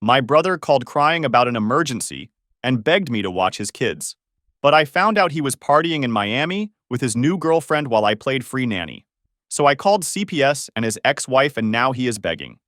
My brother called crying about an emergency and begged me to watch his kids. But I found out he was partying in Miami with his new girlfriend while I played free nanny. So I called CPS and his ex-wife and now he is begging.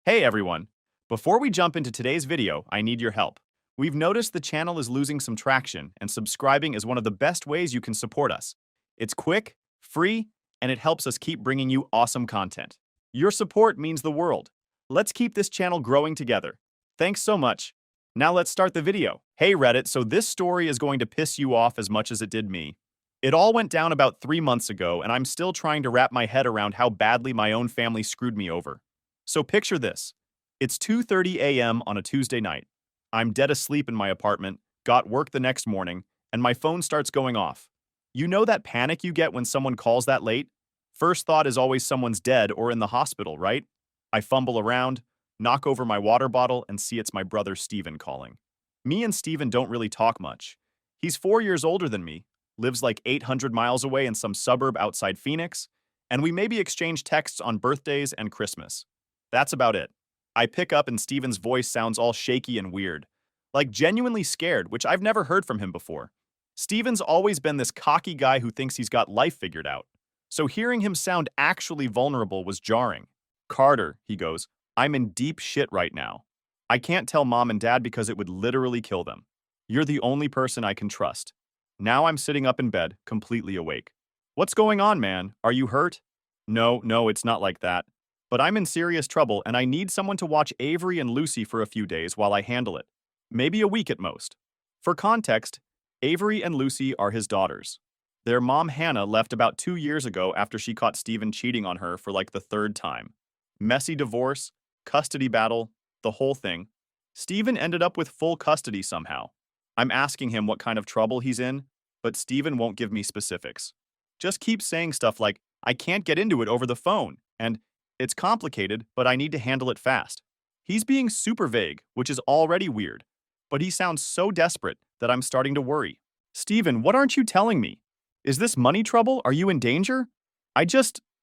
Hey everyone! Before we jump into today's video, I need your help. We've noticed the channel is losing some traction and subscribing is one of the best ways you can support us. It's quick, free, and it helps us keep bringing you awesome content. Your support means the world. Let's keep this channel growing together. Thanks so much. Now let's start the video. Hey Reddit, so this story is going to piss you off as much as it did me. It all went down about 3 months ago and I'm still trying to wrap my head around how badly my own family screwed me over. So picture this. It's 2:30 a.m. on a Tuesday night. I'm dead asleep in my apartment, got work the next morning, and my phone starts going off. You know that panic you get when someone calls that late? First thought is always someone's dead or in the hospital, right? I fumble around, knock over my water bottle, and see it's my brother Steven calling. Me and Steven don't really talk much. He's 4 years older than me, lives like 800 miles away in some suburb outside Phoenix, and we maybe exchange texts on birthdays and Christmas. That's about it. I pick up and Steven's voice sounds all shaky and weird, like genuinely scared, which I've never heard from him before. Steven's always been this cocky guy who thinks he's got life figured out. So hearing him sound actually vulnerable was jarring. Carter, he goes, I'm in deep shit right now. I can't tell mom and dad because it would literally kill them. You're the only person I can trust. Now I'm sitting up in bed, completely awake. What's going on, man? Are you hurt? No, it's not like that. But I'm in serious trouble and I need someone to watch Avery and Lucy for a few days while I handle it. Maybe a week at most. For context, Avery and Lucy are his daughters. Their mom Hannah left about 2 years ago after she caught Steven cheating on her for like the third time. Messy divorce, custody battle, the whole thing. Steven ended up with full custody somehow. I'm asking him what kind of trouble he's in, but Steven won't give me specifics. Just keeps saying stuff like, I can't get into it over the phone, and it's complicated, but I need to handle it fast. He's being super vague, which is already weird, but he sounds so desperate that I'm starting to worry. Steven, what aren't you telling me? Is this money trouble? Are you in danger?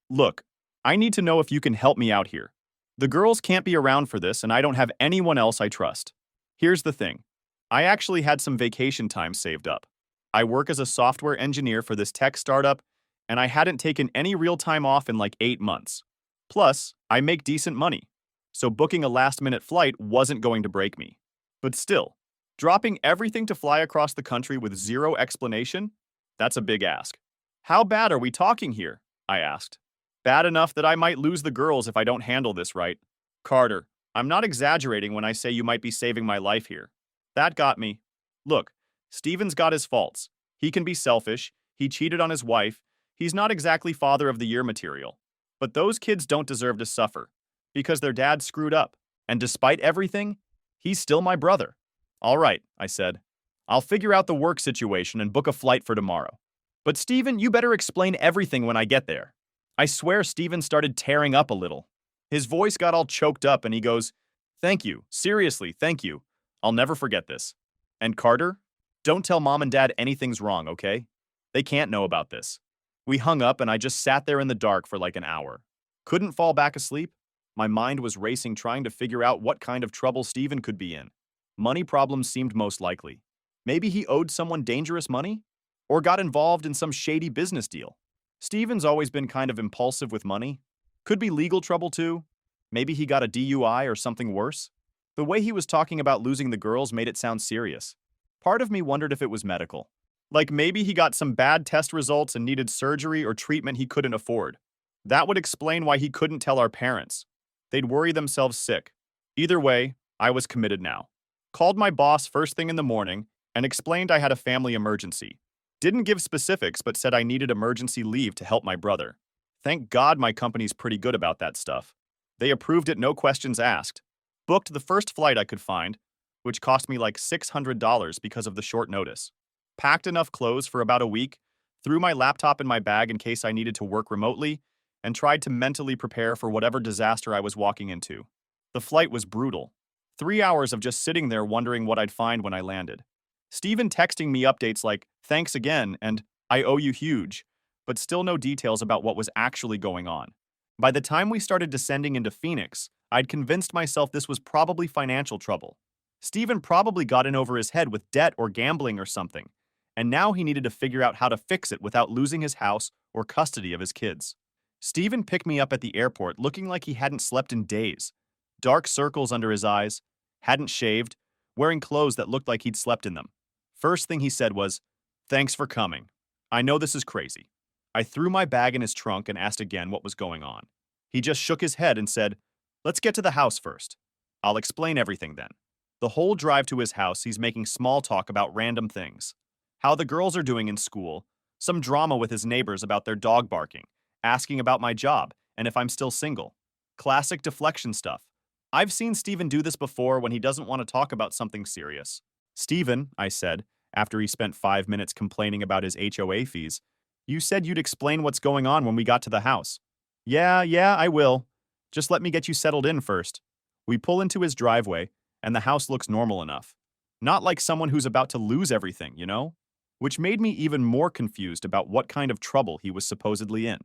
Look, I need to know if you can help me out here. The girls can't be around for this and I don't have anyone else I trust. Here's the thing. I actually had some vacation time saved up. I work as a software engineer for this tech startup and I hadn't taken any real time off in like 8 months. Plus, I make decent money, so booking a last-minute flight wasn't going to break me. But still, dropping everything to fly across the country with zero explanation? That's a big ask. How bad are we talking here? I asked. Bad enough that I might lose the girls if I don't handle this right. Carter, I'm not exaggerating when I say you might be saving my life here. That got me. Look, Steven's got his faults. He can be selfish, he cheated on his wife, he's not exactly father of the year material. But those kids don't deserve to suffer, because their dad screwed up, and despite everything, he's still my brother. All right, I said. I'll figure out the work situation and book a flight for tomorrow. But Steven, you better explain everything when I get there. I swear Steven started tearing up a little. His voice got all choked up and he goes, Thank you, seriously, thank you. I'll never forget this. And Carter, don't tell mom and dad anything's wrong, okay? They can't know about this. We hung up and I just sat there in the dark for like an hour. Couldn't fall back asleep. My mind was racing trying to figure out what kind of trouble Steven could be in. Money problems seemed most likely. Maybe he owed someone dangerous money? Or got involved in some shady business deal. Steven's always been kind of impulsive with money. Could be legal trouble too. Maybe he got a DUI or something worse. The way he was talking about losing the girls made it sound serious. Part of me wondered if it was medical. Like maybe he got some bad test results and needed surgery or treatment he couldn't afford. That would explain why he couldn't tell our parents. They'd worry themselves sick. Either way, I was committed now. Called my boss first thing in the morning and explained I had a family emergency. Didn't give specifics but said I needed emergency leave to help my brother. Thank God my company's pretty good about that stuff. They approved it no questions asked. Booked the first flight I could find, which cost me like $600 because of the short notice. Packed enough clothes for about a week, threw my laptop in my bag in case I needed to work remotely, and tried to mentally prepare for whatever disaster I was walking into. The flight was brutal. 3 hours of just sitting there wondering what I'd find when I landed. Steven texting me updates like, thanks again, and I owe you huge, but still no details about what was actually going on. By the time we started descending into Phoenix, I'd convinced myself this was probably financial trouble. Steven probably got in over his head with debt or gambling or something, and now he needed to figure out how to fix it without losing his house or custody of his kids. Steven picked me up at the airport looking like he hadn't slept in days. Dark circles under his eyes, hadn't shaved, wearing clothes that looked like he'd slept in them. First thing he said was, "Thanks for coming. I know this is crazy." I threw my bag in his trunk and asked again what was going on. He just shook his head and said, "Let's get to the house first. I'll explain everything then." The whole drive to his house, he's making small talk about random things. How the girls are doing in school, some drama with his neighbors about their dog barking, asking about my job and if I'm still single. Classic deflection stuff. I've seen Steven do this before when he doesn't want to talk about something serious. "Steven," I said, after he spent 5 minutes complaining about his HOA fees, "you said you'd explain what's going on when we got to the house." Yeah, I will. Just let me get you settled in first." We pull into his driveway, and the house looks normal enough. Not like someone who's about to lose everything, you know? Which made me even more confused about what kind of trouble he was supposedly in.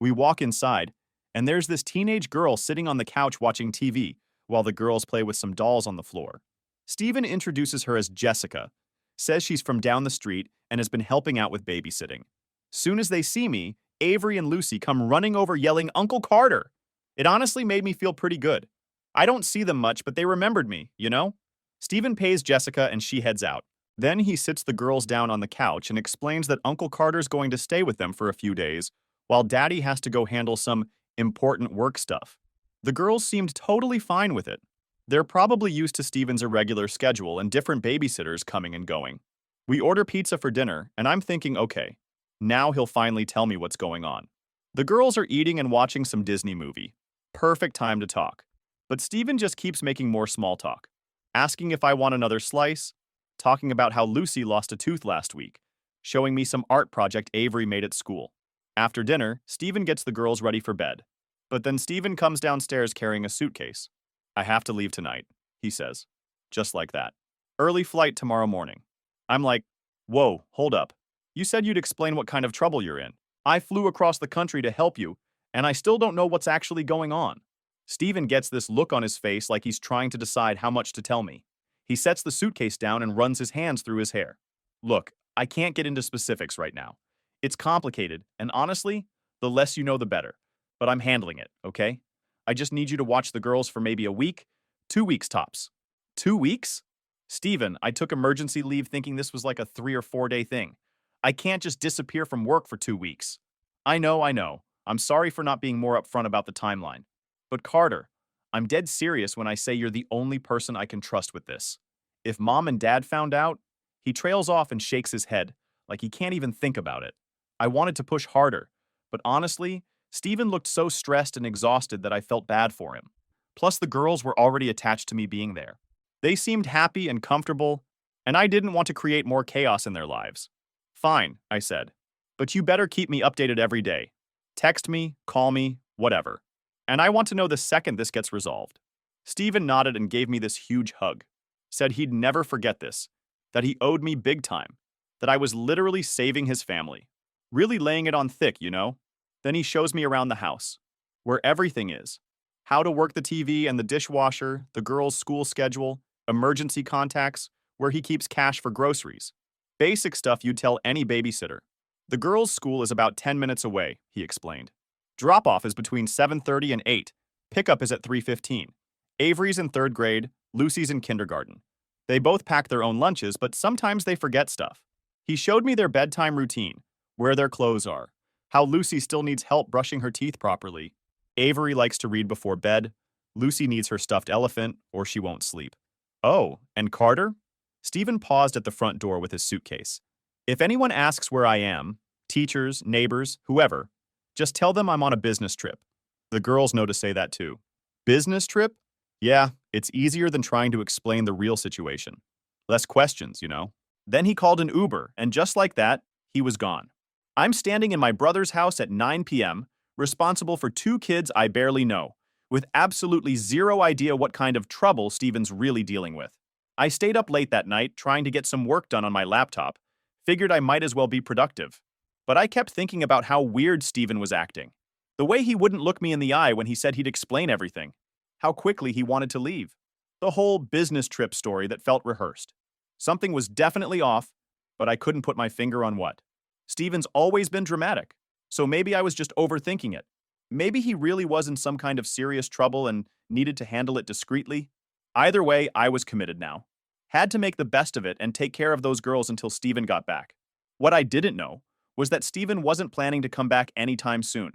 We walk inside, and there's this teenage girl sitting on the couch watching TV, while the girls play with some dolls on the floor. Steven introduces her as Jessica, says she's from down the street and has been helping out with babysitting. Soon as they see me, Avery and Lucy come running over yelling, "Uncle Carter!" It honestly made me feel pretty good. I don't see them much, but they remembered me, you know? Steven pays Jessica and she heads out. Then he sits the girls down on the couch and explains that Uncle Carter's going to stay with them for a few days, while Daddy has to go handle some important work stuff. The girls seemed totally fine with it. They're probably used to Steven's irregular schedule and different babysitters coming and going. We order pizza for dinner, and I'm thinking, okay, now he'll finally tell me what's going on. The girls are eating and watching some Disney movie. Perfect time to talk. But Steven just keeps making more small talk, asking if I want another slice, talking about how Lucy lost a tooth last week, showing me some art project Avery made at school. After dinner, Steven gets the girls ready for bed. But then Steven comes downstairs carrying a suitcase. "I have to leave tonight," he says. Just like that. "Early flight tomorrow morning." I'm like, "Whoa, hold up. You said you'd explain what kind of trouble you're in. I flew across the country to help you, and I still don't know what's actually going on." Steven gets this look on his face like he's trying to decide how much to tell me. He sets the suitcase down and runs his hands through his hair. "Look, I can't get into specifics right now. It's complicated, and honestly, the less you know the better. But I'm handling it, okay? I just need you to watch the girls for maybe a week, 2 weeks tops." 2 weeks? "Steven, I took emergency leave thinking this was like a 3 or 4 day thing. I can't just disappear from work for 2 weeks." I know. I'm sorry for not being more upfront about the timeline. But Carter, I'm dead serious when I say you're the only person I can trust with this. If Mom and Dad found out, he trails off and shakes his head, like he can't even think about it. I wanted to push harder, but honestly, Steven looked so stressed and exhausted that I felt bad for him. Plus, the girls were already attached to me being there. They seemed happy and comfortable, and I didn't want to create more chaos in their lives. "Fine," I said. "But you better keep me updated every day. Text me, call me, whatever. And I want to know the second this gets resolved." Steven nodded and gave me this huge hug. Said he'd never forget this, that he owed me big time, that I was literally saving his family. Really laying it on thick, you know? Then he shows me around the house, where everything is. How to work the TV and the dishwasher, the girls' school schedule, emergency contacts, where he keeps cash for groceries. Basic stuff you'd tell any babysitter. "The girls' school is about 10 minutes away," he explained. "Drop-off is between 7:30 and 8. Pickup is at 3:15. Avery's in 3rd grade, Lucy's in kindergarten. They both pack their own lunches, but sometimes they forget stuff." He showed me their bedtime routine, where their clothes are, how Lucy still needs help brushing her teeth properly. Avery likes to read before bed. Lucy needs her stuffed elephant, or she won't sleep. "Oh, and Carter?" Steven paused at the front door with his suitcase. "If anyone asks where I am, teachers, neighbors, whoever, just tell them I'm on a business trip." The girls know to say that too. Business trip? Yeah, it's easier than trying to explain the real situation. Less questions, you know? Then he called an Uber, and just like that, he was gone. I'm standing in my brother's house at 9 p.m., responsible for 2 kids I barely know, with absolutely zero idea what kind of trouble Steven's really dealing with. I stayed up late that night trying to get some work done on my laptop, figured I might as well be productive. But I kept thinking about how weird Steven was acting. The way he wouldn't look me in the eye when he said he'd explain everything. how quickly he wanted to leave. The whole business trip story that felt rehearsed. Something was definitely off, but I couldn't put my finger on what. Steven's always been dramatic, so maybe I was just overthinking it. Maybe he really was in some kind of serious trouble and needed to handle it discreetly. Either way, I was committed now. Had to make the best of it and take care of those girls until Steven got back. What I didn't know was that Steven wasn't planning to come back anytime soon.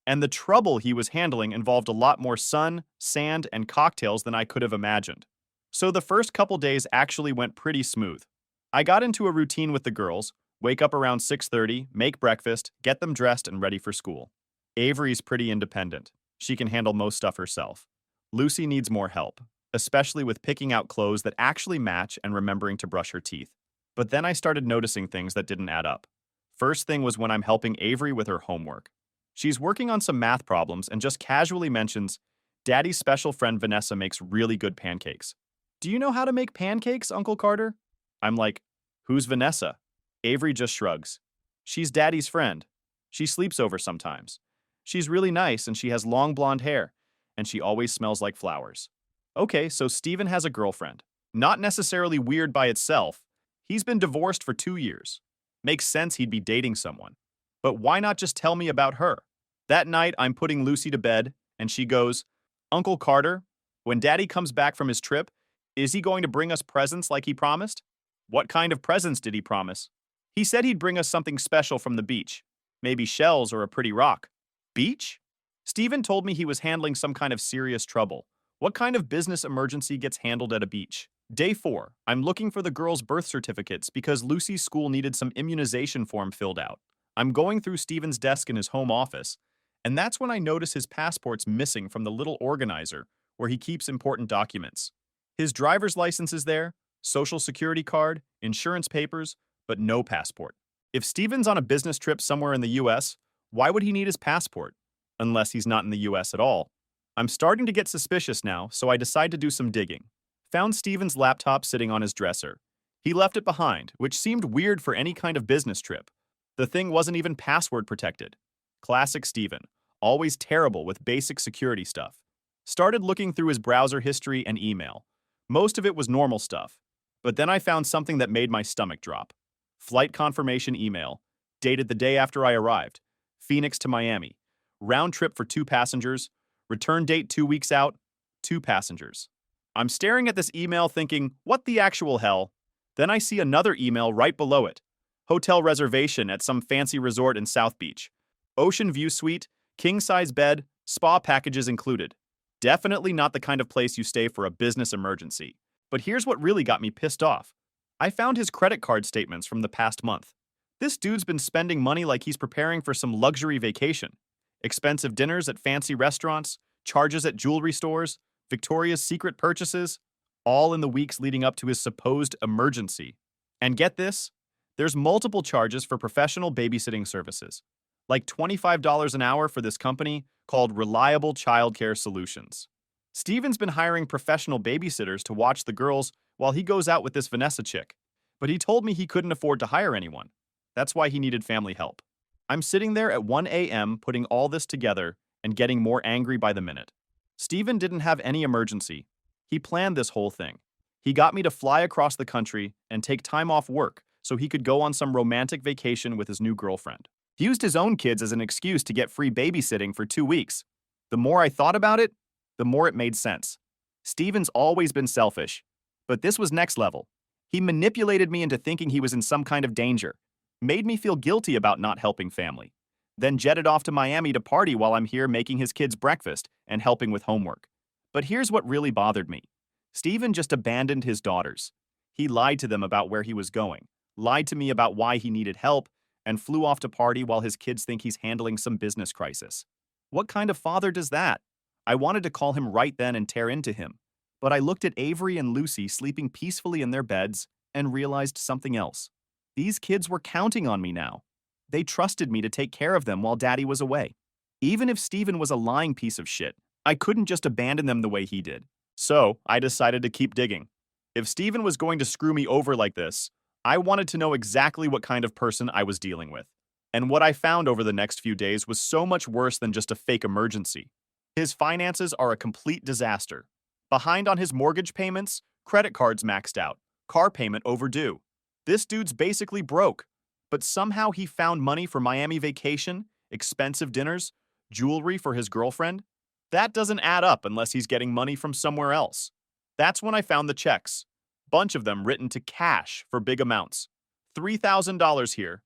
And the trouble he was handling involved a lot more sun, sand, and cocktails than I could have imagined. So the first couple days actually went pretty smooth. I got into a routine with the girls, wake up around 6:30, make breakfast, get them dressed and ready for school. Avery's pretty independent. She can handle most stuff herself. Lucy needs more help, especially with picking out clothes that actually match and remembering to brush her teeth. But then I started noticing things that didn't add up. First thing was when I'm helping Avery with her homework. She's working on some math problems and just casually mentions, Daddy's special friend Vanessa makes really good pancakes. Do you know how to make pancakes, Uncle Carter? I'm like, who's Vanessa? Avery just shrugs. She's Daddy's friend. She sleeps over sometimes. She's really nice and she has long blonde hair, and she always smells like flowers. Okay, so Steven has a girlfriend. Not necessarily weird by itself. He's been divorced for 2 years. Makes sense he'd be dating someone. But why not just tell me about her? That night, I'm putting Lucy to bed, and she goes, Uncle Carter, when Daddy comes back from his trip, is he going to bring us presents like he promised? What kind of presents did he promise? He said he'd bring us something special from the beach. Maybe shells or a pretty rock. Beach? Steven told me he was handling some kind of serious trouble. What kind of business emergency gets handled at a beach? Day 4, I'm looking for the girls' birth certificates because Lucy's school needed some immunization form filled out. I'm going through Steven's desk in his home office, and that's when I notice his passport's missing from the little organizer where he keeps important documents. His driver's license is there, social security card, insurance papers, but no passport. If Steven's on a business trip somewhere in the US, why would he need his passport? Unless he's not in the US at all. I'm starting to get suspicious now, so I decide to do some digging. Found Steven's laptop sitting on his dresser. He left it behind, which seemed weird for any kind of business trip. The thing wasn't even password protected. Classic Steven, always terrible with basic security stuff. Started looking through his browser history and email. Most of it was normal stuff. But then I found something that made my stomach drop. Flight confirmation email, dated the day after I arrived. Phoenix to Miami. Round trip for 2 passengers. Return date 2 weeks out. 2 passengers. I'm staring at this email thinking, what the actual hell? Then I see another email right below it. Hotel reservation at some fancy resort in South Beach. Ocean view suite, king-size bed, spa packages included. Definitely not the kind of place you stay for a business emergency. But here's what really got me pissed off. I found his credit card statements from the past month. This dude's been spending money like he's preparing for some luxury vacation. Expensive dinners at fancy restaurants, charges at jewelry stores, Victoria's Secret purchases, all in the weeks leading up to his supposed emergency. And get this, there's multiple charges for professional babysitting services, like $25 an hour for this company called Reliable Childcare Solutions. Steven's been hiring professional babysitters to watch the girls while he goes out with this Vanessa chick, but he told me he couldn't afford to hire anyone. That's why he needed family help. I'm sitting there at 1 a.m. putting all this together and getting more angry by the minute. Steven didn't have any emergency. He planned this whole thing. He got me to fly across the country and take time off work so he could go on some romantic vacation with his new girlfriend. He used his own kids as an excuse to get free babysitting for 2 weeks. The more I thought about it, the more it made sense. Steven's always been selfish, but this was next level. He manipulated me into thinking he was in some kind of danger, made me feel guilty about not helping family, then jetted off to Miami to party while I'm here making his kids breakfast and helping with homework. But here's what really bothered me. Steven just abandoned his daughters. He lied to them about where he was going, lied to me about why he needed help, and flew off to party while his kids think he's handling some business crisis. What kind of father does that? I wanted to call him right then and tear into him, but I looked at Avery and Lucy sleeping peacefully in their beds and realized something else. These kids were counting on me now. They trusted me to take care of them while Daddy was away. Even if Steven was a lying piece of shit, I couldn't just abandon them the way he did. So I decided to keep digging. If Steven was going to screw me over like this, I wanted to know exactly what kind of person I was dealing with. And what I found over the next few days was so much worse than just a fake emergency. His finances are a complete disaster. Behind on his mortgage payments, credit cards maxed out, car payment overdue. This dude's basically broke. But somehow he found money for Miami vacation, expensive dinners, jewelry for his girlfriend. That doesn't add up unless he's getting money from somewhere else. That's when I found the checks. Bunch of them written to cash for big amounts. $3,000 here,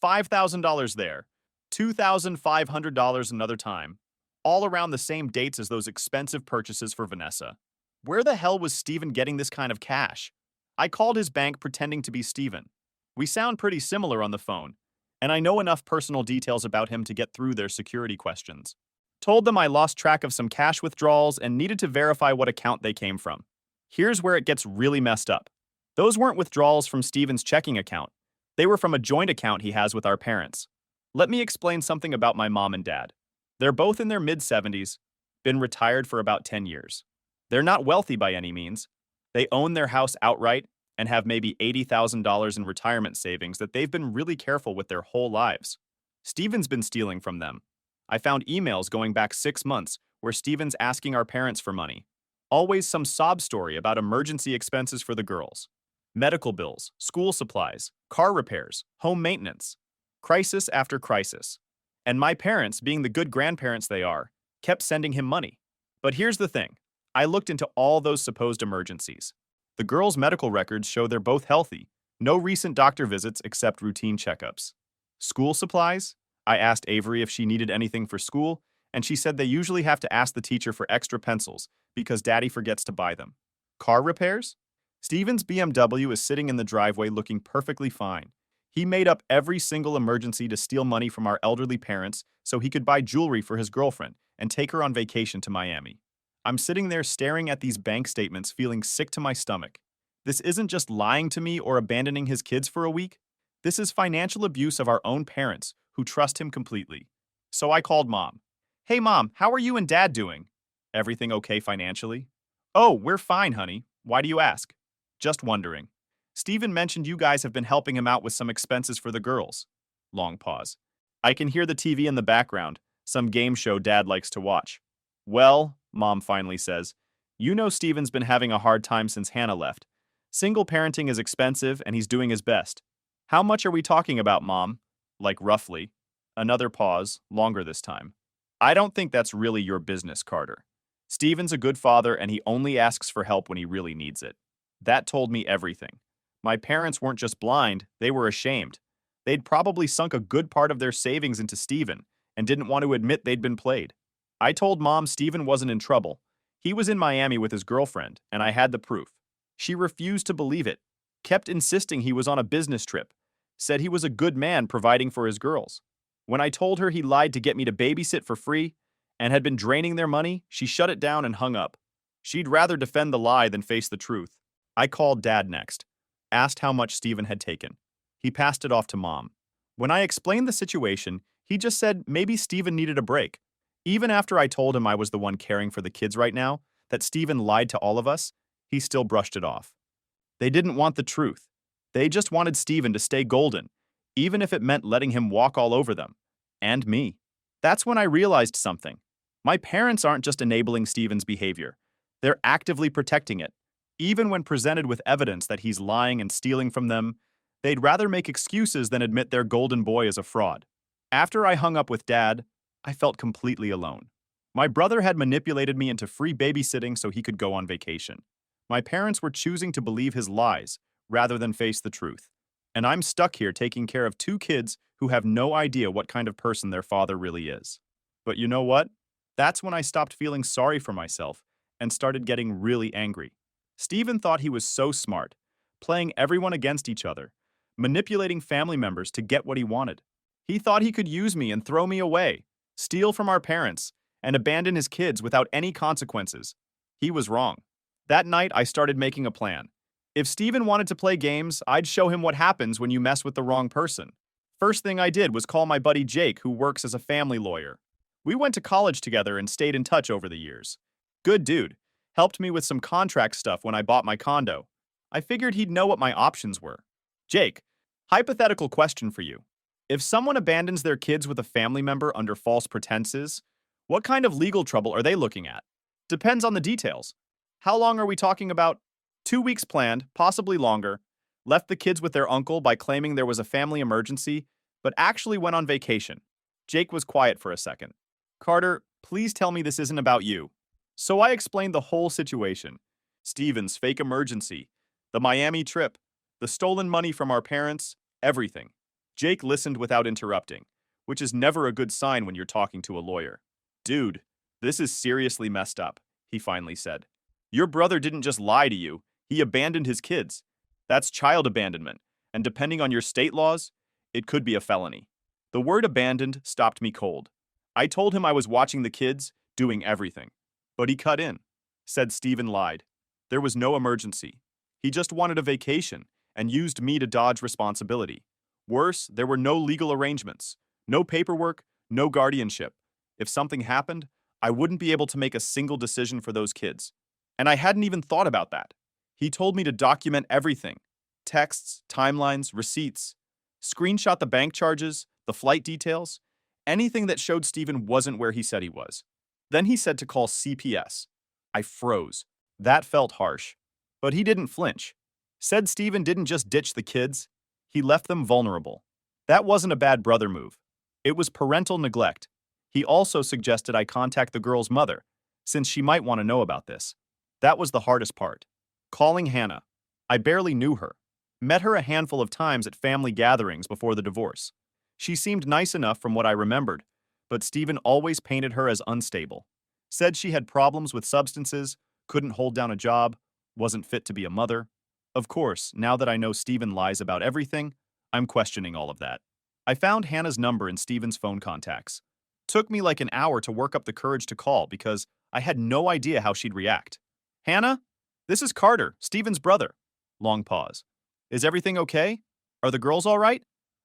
$5,000 there, $2,500 another time, all around the same dates as those expensive purchases for Vanessa. Where the hell was Steven getting this kind of cash? I called his bank pretending to be Steven. We sound pretty similar on the phone, and I know enough personal details about him to get through their security questions. Told them I lost track of some cash withdrawals and needed to verify what account they came from. Here's where it gets really messed up. Those weren't withdrawals from Steven's checking account. They were from a joint account he has with our parents. Let me explain something about my mom and dad. They're both in their mid-70s, been retired for about 10 years. They're not wealthy by any means. They own their house outright and have maybe $80,000 in retirement savings that they've been really careful with their whole lives. Steven's been stealing from them. I found emails going back 6 months where Steven's asking our parents for money. Always some sob story about emergency expenses for the girls. Medical bills, school supplies, car repairs, home maintenance. Crisis after crisis. And my parents, being the good grandparents they are, kept sending him money. But here's the thing. I looked into all those supposed emergencies. The girls' medical records show they're both healthy. No recent doctor visits except routine checkups. School supplies? I asked Avery if she needed anything for school, and she said they usually have to ask the teacher for extra pencils because Daddy forgets to buy them. Car repairs? Steven's BMW is sitting in the driveway looking perfectly fine. He made up every single emergency to steal money from our elderly parents so he could buy jewelry for his girlfriend and take her on vacation to Miami. I'm sitting there staring at these bank statements feeling sick to my stomach. This isn't just lying to me or abandoning his kids for a week. This is financial abuse of our own parents who trust him completely. So I called Mom. Hey Mom, how are you and Dad doing? Everything okay financially? Oh, we're fine, honey. Why do you ask? Just wondering. Steven mentioned you guys have been helping him out with some expenses for the girls. Long pause. I can hear the TV in the background, some game show Dad likes to watch. Well, Mom finally says, you know Steven's been having a hard time since Hannah left. Single parenting is expensive and he's doing his best. How much are we talking about, Mom? Like roughly. Another pause, longer this time. I don't think that's really your business, Carter. Steven's a good father and he only asks for help when he really needs it. That told me everything. My parents weren't just blind, they were ashamed. They'd probably sunk a good part of their savings into Steven and didn't want to admit they'd been played. I told Mom Steven wasn't in trouble. He was in Miami with his girlfriend, and I had the proof. She refused to believe it, kept insisting he was on a business trip, said he was a good man providing for his girls. When I told her he lied to get me to babysit for free and had been draining their money, she shut it down and hung up. She'd rather defend the lie than face the truth. I called Dad next, asked how much Steven had taken. He passed it off to Mom. When I explained the situation, he just said maybe Steven needed a break. Even after I told him I was the one caring for the kids right now, that Steven lied to all of us, he still brushed it off. They didn't want the truth. They just wanted Steven to stay golden, even if it meant letting him walk all over them. And me. That's when I realized something. My parents aren't just enabling Steven's behavior. They're actively protecting it. Even when presented with evidence that he's lying and stealing from them, they'd rather make excuses than admit their golden boy is a fraud. After I hung up with Dad, I felt completely alone. My brother had manipulated me into free babysitting so he could go on vacation. My parents were choosing to believe his lies rather than face the truth. And I'm stuck here taking care of 2 kids who have no idea what kind of person their father really is. But you know what? That's when I stopped feeling sorry for myself and started getting really angry. Steven thought he was so smart, playing everyone against each other, manipulating family members to get what he wanted. He thought he could use me and throw me away, steal from our parents, and abandon his kids without any consequences. He was wrong. That night, I started making a plan. If Steven wanted to play games, I'd show him what happens when you mess with the wrong person. First thing I did was call my buddy Jake, who works as a family lawyer. We went to college together and stayed in touch over the years. Good dude. Helped me with some contract stuff when I bought my condo. I figured he'd know what my options were. Jake, hypothetical question for you. If someone abandons their kids with a family member under false pretenses, What kind of legal trouble are they looking at? Depends on the details. How long are we talking about? 2 weeks planned, possibly longer. Left the kids with their uncle by claiming there was a family emergency, but actually went on vacation. Jake was quiet for a second. Carter, please tell me this isn't about you. So I explained the whole situation. Steven's fake emergency, the Miami trip, the stolen money from our parents, everything. Jake listened without interrupting, which is never a good sign when you're talking to a lawyer. Dude, this is seriously messed up, he finally said. Your brother didn't just lie to you, he abandoned his kids. That's child abandonment, and depending on your state laws, it could be a felony. The word abandoned stopped me cold. I told him I was watching the kids, doing everything. But he cut in, said Steven lied. There was no emergency. He just wanted a vacation and used me to dodge responsibility. Worse, there were no legal arrangements, no paperwork, no guardianship. If something happened, I wouldn't be able to make a single decision for those kids. And I hadn't even thought about that. He told me to document everything. Texts, timelines, receipts. Screenshot the bank charges, the flight details, anything that showed Steven wasn't where he said he was. Then he said to call CPS. I froze. That felt harsh. But he didn't flinch. Said Steven didn't just ditch the kids, he left them vulnerable. That wasn't a bad brother move. It was parental neglect. He also suggested I contact the girl's mother, since she might want to know about this. That was the hardest part. Calling Hannah. I barely knew her. Met her a handful of times at family gatherings before the divorce. She seemed nice enough from what I remembered, but Steven always painted her as unstable. Said she had problems with substances, couldn't hold down a job, wasn't fit to be a mother. Of course, now that I know Steven lies about everything, I'm questioning all of that. I found Hannah's number in Steven's phone contacts. Took me like an hour to work up the courage to call because I had no idea how she'd react. Hannah? This is Carter, Steven's brother. Long pause. Is everything okay? Are the girls all right?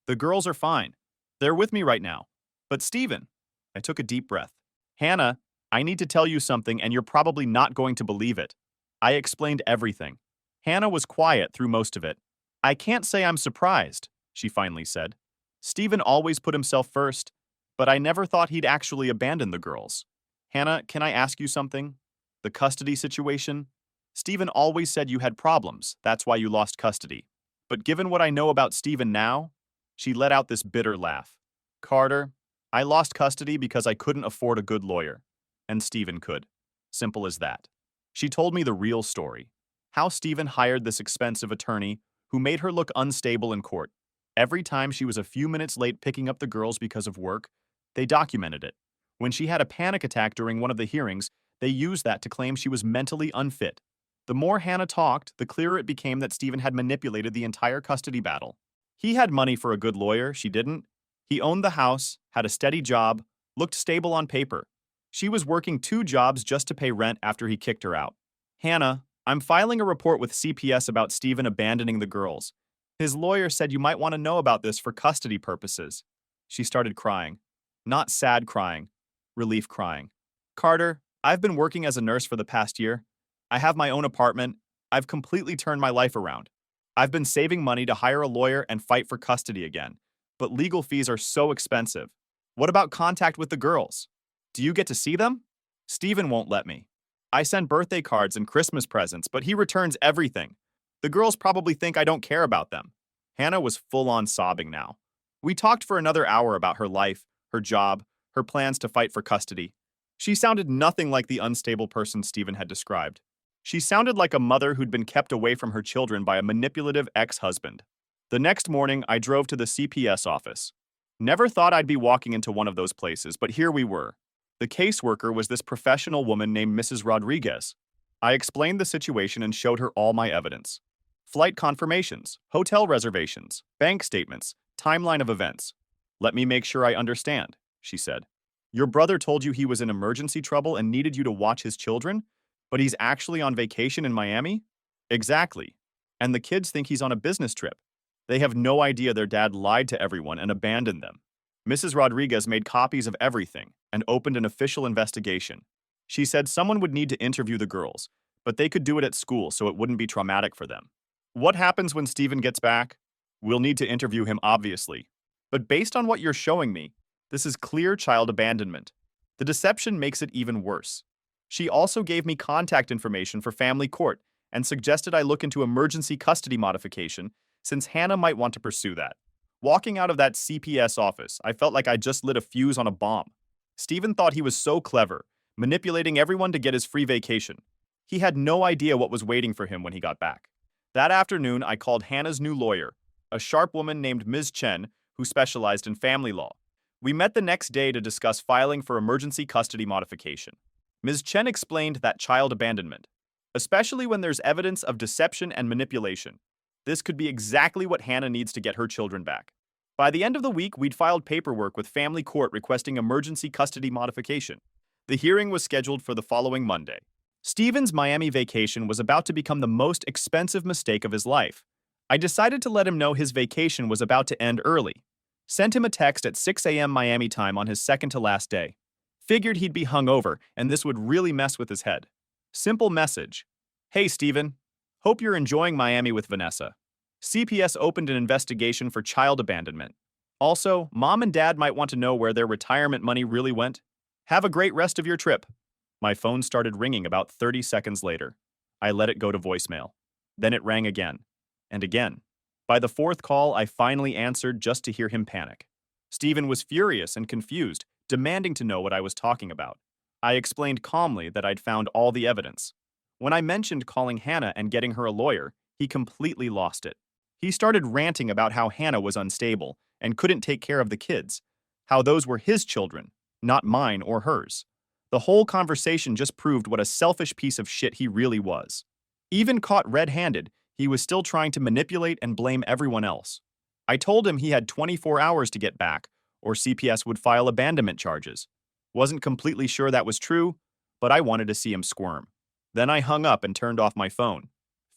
The girls are fine. They're with me right now. But Steven, I took a deep breath. Hannah, I need to tell you something and you're probably not going to believe it. I explained everything. Hannah was quiet through most of it. I can't say I'm surprised, she finally said. Steven always put himself first, but I never thought he'd actually abandon the girls. Hannah, can I ask you something? The custody situation? Steven always said you had problems, that's why you lost custody. But given what I know about Steven now, she let out this bitter laugh. Carter, I lost custody because I couldn't afford a good lawyer. And Steven could. Simple as that. She told me the real story. How Steven hired this expensive attorney who made her look unstable in court. Every time she was a few minutes late picking up the girls because of work, they documented it. When she had a panic attack during one of the hearings, they used that to claim she was mentally unfit. The more Hannah talked, the clearer it became that Steven had manipulated the entire custody battle. He had money for a good lawyer, she didn't. He owned the house, had a steady job, looked stable on paper. She was working 2 jobs just to pay rent after he kicked her out. Hannah, I'm filing a report with CPS about Steven abandoning the girls. His lawyer said you might want to know about this for custody purposes. She started crying. Not sad crying, relief crying. Carter, I've been working as a nurse for the past year. I have my own apartment. I've completely turned my life around. I've been saving money to hire a lawyer and fight for custody again. But legal fees are so expensive. What about contact with the girls? Do you get to see them? Steven won't let me. I send birthday cards and Christmas presents, but he returns everything. The girls probably think I don't care about them. Hannah was full-on sobbing now. We talked for another hour about her life, her job, her plans to fight for custody. She sounded nothing like the unstable person Steven had described. She sounded like a mother who'd been kept away from her children by a manipulative ex-husband. The next morning, I drove to the CPS office. Never thought I'd be walking into one of those places, but here we were. The caseworker was this professional woman named Mrs. Rodriguez. I explained the situation and showed her all my evidence. Flight confirmations, hotel reservations, bank statements, timeline of events. Let me make sure I understand, she said. Your brother told you he was in emergency trouble and needed you to watch his children, but he's actually on vacation in Miami? Exactly. And the kids think he's on a business trip. They have no idea their dad lied to everyone and abandoned them. Mrs. Rodriguez made copies of everything and opened an official investigation. She said someone would need to interview the girls, but they could do it at school so it wouldn't be traumatic for them. What happens when Steven gets back? We'll need to interview him, obviously. But based on what you're showing me, this is clear child abandonment. The deception makes it even worse. She also gave me contact information for family court and suggested I look into emergency custody modification since Hannah might want to pursue that. Walking out of that CPS office, I felt like I just lit a fuse on a bomb. Stephen thought he was so clever, manipulating everyone to get his free vacation. He had no idea what was waiting for him when he got back. That afternoon, I called Hannah's new lawyer, a sharp woman named Ms. Chen, who specialized in family law. We met the next day to discuss filing for emergency custody modification. Ms. Chen explained that child abandonment, especially when there's evidence of deception and manipulation, this could be exactly what Hannah needs to get her children back. By the end of the week, we'd filed paperwork with family court requesting emergency custody modification. The hearing was scheduled for the following Monday. Stephen's Miami vacation was about to become the most expensive mistake of his life. I decided to let him know his vacation was about to end early. Sent him a text at 6 a.m. Miami time on his second to last day. Figured he'd be hungover, and this would really mess with his head. Simple message. Hey, Stephen. Hope you're enjoying Miami with Vanessa. CPS opened an investigation for child abandonment. Also, Mom and Dad might want to know where their retirement money really went. Have a great rest of your trip. My phone started ringing about 30 seconds later. I let it go to voicemail. Then it rang again. And again. By the fourth call, I finally answered just to hear him panic. Stephen was furious and confused, demanding to know what I was talking about. I explained calmly that I'd found all the evidence. When I mentioned calling Hannah and getting her a lawyer, he completely lost it. He started ranting about how Hannah was unstable and couldn't take care of the kids, how those were his children, not mine or hers. The whole conversation just proved what a selfish piece of shit he really was. Even caught red-handed, he was still trying to manipulate and blame everyone else. I told him he had 24 hours to get back, or CPS would file abandonment charges. Wasn't completely sure that was true, but I wanted to see him squirm. Then I hung up and turned off my phone.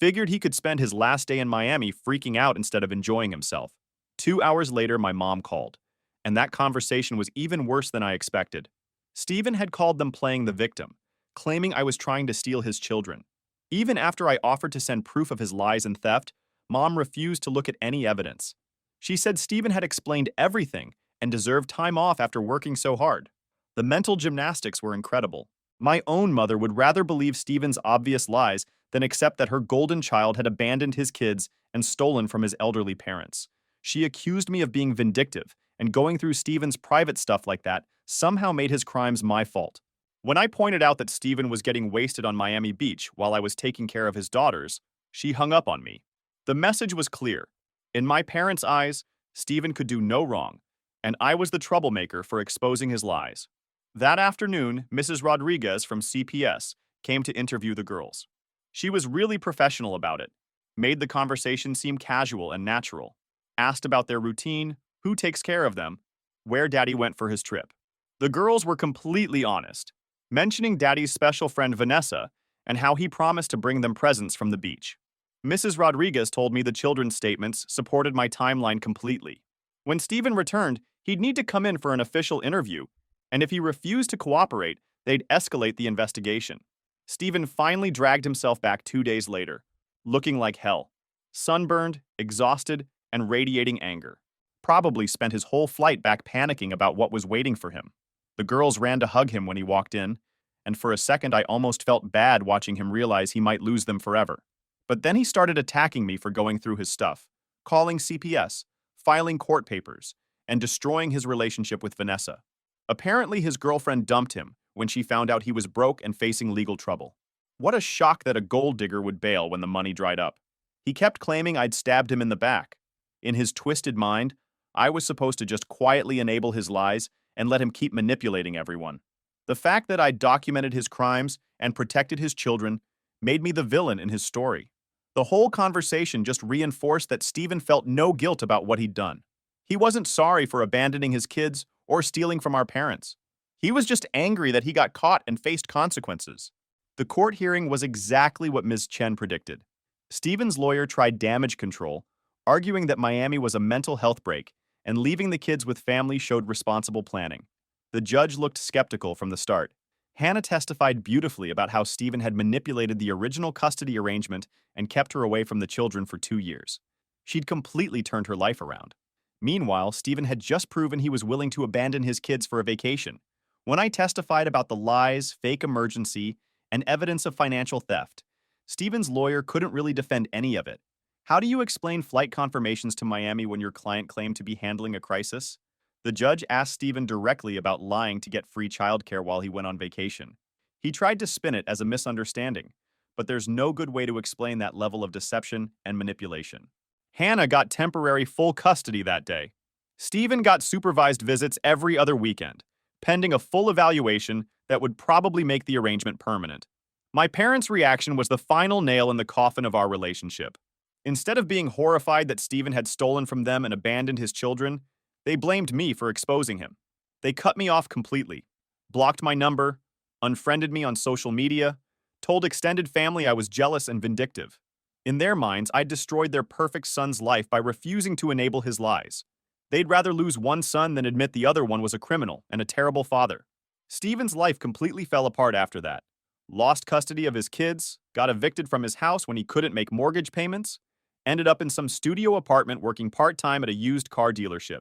Figured he could spend his last day in Miami freaking out instead of enjoying himself. 2 hours later, my mom called, and that conversation was even worse than I expected. Stephen had called them playing the victim, claiming I was trying to steal his children. Even after I offered to send proof of his lies and theft, Mom refused to look at any evidence. She said Stephen had explained everything and deserved time off after working so hard. The mental gymnastics were incredible. My own mother would rather believe Stephen's obvious lies than accept that her golden child had abandoned his kids and stolen from his elderly parents. She accused me of being vindictive, and going through Stephen's private stuff like that somehow made his crimes my fault. When I pointed out that Stephen was getting wasted on Miami Beach while I was taking care of his daughters, she hung up on me. The message was clear. In my parents' eyes, Stephen could do no wrong, and I was the troublemaker for exposing his lies. That afternoon, Mrs. Rodriguez from CPS came to interview the girls. She was really professional about it, made the conversation seem casual and natural, asked about their routine, who takes care of them, where Daddy went for his trip. The girls were completely honest, mentioning Daddy's special friend Vanessa and how he promised to bring them presents from the beach. Mrs. Rodriguez told me the children's statements supported my timeline completely. When Stephen returned, he'd need to come in for an official interview, and if he refused to cooperate, they'd escalate the investigation. Stephen finally dragged himself back 2 days later, looking like hell, sunburned, exhausted, and radiating anger. Probably spent his whole flight back panicking about what was waiting for him. The girls ran to hug him when he walked in, and for a second I almost felt bad watching him realize he might lose them forever. But then he started attacking me for going through his stuff, calling CPS, filing court papers, and destroying his relationship with Vanessa. Apparently his girlfriend dumped him when she found out he was broke and facing legal trouble. What a shock that a gold digger would bail when the money dried up. He kept claiming I'd stabbed him in the back. In his twisted mind, I was supposed to just quietly enable his lies and let him keep manipulating everyone. The fact that I'd documented his crimes and protected his children made me the villain in his story. The whole conversation just reinforced that Stephen felt no guilt about what he'd done. He wasn't sorry for abandoning his kids or stealing from our parents. He was just angry that he got caught and faced consequences. The court hearing was exactly what Ms. Chen predicted. Stephen's lawyer tried damage control, arguing that Miami was a mental health break, and leaving the kids with family showed responsible planning. The judge looked skeptical from the start. Hannah testified beautifully about how Stephen had manipulated the original custody arrangement and kept her away from the children for 2 years. She'd completely turned her life around. Meanwhile, Stephen had just proven he was willing to abandon his kids for a vacation, When I testified about the lies, fake emergency, and evidence of financial theft, Steven's lawyer couldn't really defend any of it. How do you explain flight confirmations to Miami when your client claimed to be handling a crisis? The judge asked Steven directly about lying to get free childcare while he went on vacation. He tried to spin it as a misunderstanding, but there's no good way to explain that level of deception and manipulation. Hannah got temporary full custody that day. Steven got supervised visits every other weekend, pending a full evaluation that would probably make the arrangement permanent. My parents' reaction was the final nail in the coffin of our relationship. Instead of being horrified that Steven had stolen from them and abandoned his children, they blamed me for exposing him. They cut me off completely, blocked my number, unfriended me on social media, told extended family I was jealous and vindictive. In their minds, I'd destroyed their perfect son's life by refusing to enable his lies. They'd rather lose one son than admit the other one was a criminal and a terrible father. Steven's life completely fell apart after that. Lost custody of his kids, got evicted from his house when he couldn't make mortgage payments, ended up in some studio apartment working part-time at a used car dealership.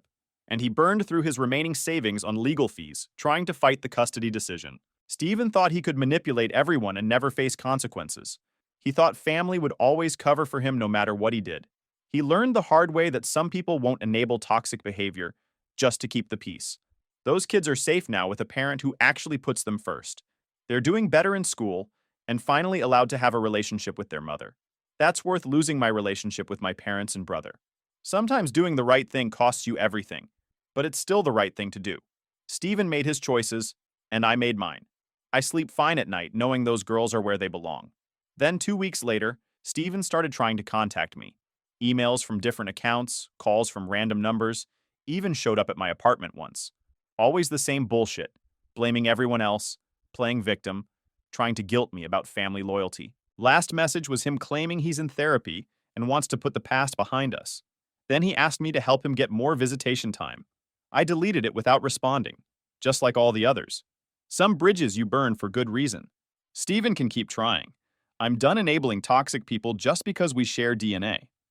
And he burned through his remaining savings on legal fees, trying to fight the custody decision. Steven thought he could manipulate everyone and never face consequences. He thought family would always cover for him no matter what he did. He learned the hard way that some people won't enable toxic behavior just to keep the peace. Those kids are safe now with a parent who actually puts them first. They're doing better in school and finally allowed to have a relationship with their mother. That's worth losing my relationship with my parents and brother. Sometimes doing the right thing costs you everything, but it's still the right thing to do. Steven made his choices, and I made mine. I sleep fine at night knowing those girls are where they belong. Then 2 weeks later, Steven started trying to contact me. Emails from different accounts, calls from random numbers, even showed up at my apartment once. Always the same bullshit, blaming everyone else, playing victim, trying to guilt me about family loyalty. Last message was him claiming he's in therapy and wants to put the past behind us. Then he asked me to help him get more visitation time. I deleted it without responding, just like all the others. Some bridges you burn for good reason. Steven can keep trying. I'm done enabling toxic people just because we share DNA.